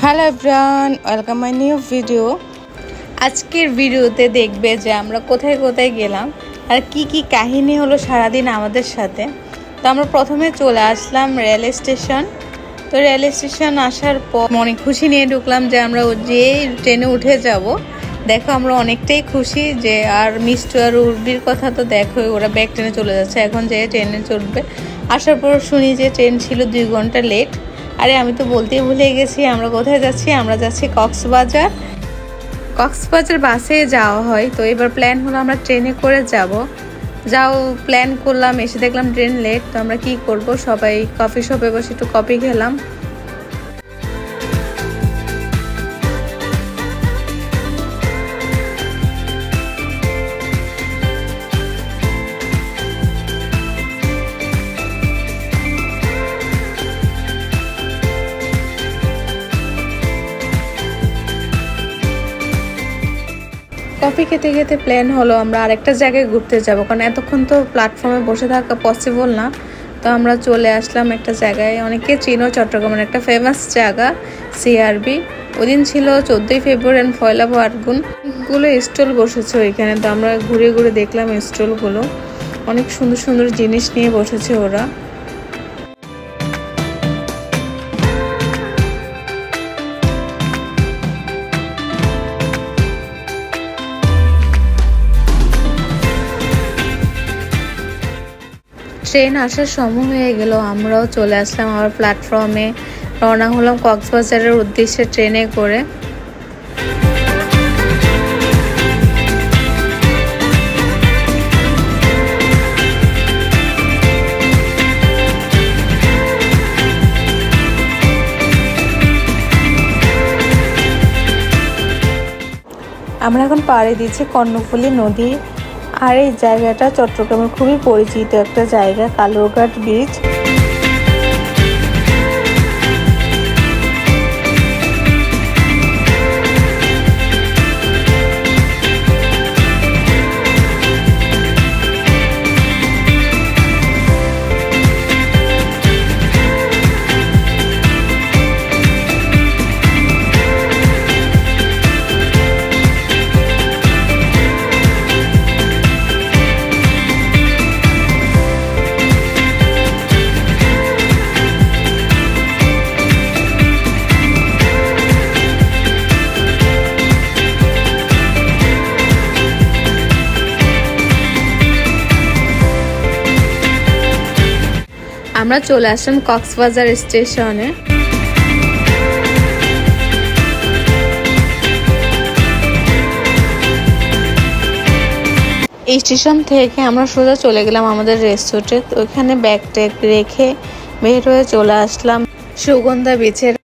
Hello everyone, welcome my new video. আজকের ভিডিওতে দেখবে যে আমরা কোথায় কোথায় গেলাম আর কি কি কাহিনী হলো সারাদিন আমাদের সাথে। তো আমরা প্রথমে চলে আসলাম রেল স্টেশন। তো রেল স্টেশন আসার পর মনে খুশি নিয়ে ঢুকলাম যে আমরা যে ট্রেনে উঠে যাব। দেখো আমরা অনেকটাই খুশি যে আর মিষ্টু আর উর্বির কথা তো দেখো, ওরা ব্যাক ট্রেনে চলে যাচ্ছে, এখন যে ট্রেনে চড়বে। আসার পর শুনি যে ট্রেন ছিল 2 ঘন্টা লেট। আরে আমি তো বলতেই ভুলে গেছি আমরা কোথায় যাচ্ছি। আমরা যাচ্ছি কক্সবাজার। কক্সবাজার বাসে যাওয়া হয়, তো এবার প্ল্যান হলো আমরা ট্রেনে করে যাব। প্ল্যান করলাম, এসে দেখলাম ট্রেন লেট। তো আমরা কি করব, সবাই কফি শপে বসে একটু কফি খেলাম। কফি খেতে খেতে প্ল্যান হলো আমরা আরেকটা জায়গায় ঘুরতে যাব, কারণ এতক্ষণ তো প্ল্যাটফর্মে বসে থাকা পসিবল না। তো আমরা চলে আসলাম একটা জায়গায়, অনেকে চিনো, চট্টগ্রামের একটা ফেমাস জায়গা সিআরবি। ওই দিন ছিল 14ই ফেব্রুয়ারি, পয়লা ফাল্গুন। গুলো স্টল বসেছে ওইখানে। তো আমরা ঘুরে ঘুরে দেখলাম স্টলগুলো, অনেক সুন্দর সুন্দর জিনিস নিয়ে বসেছে ওরা। ট্রেন আসার সময় হয়ে গেল, আমরাও চলে আসলাম আবার প্ল্যাটফর্মে। রওনা হলাম কক্সবাজারের উদ্দেশ্যে ট্রেনে করে। আমরা এখন পাড়ি দিচ্ছি কর্ণফুলী নদী। আর এই জায়গাটা চট্টগ্রামের খুবই পরিচিত একটা জায়গা, কালুরঘাট বিচ। আমরা চলে আসলাম কক্সবাজার স্টেশনে। এই স্টেশন থেকে আমরা সোজা চলে গেলাম আমাদের রেস্টুরেন্টে। ওইখানে ব্যাগ ট্যাগ রেখে বের হয়ে চলে আসলাম সুগন্ধা বিচের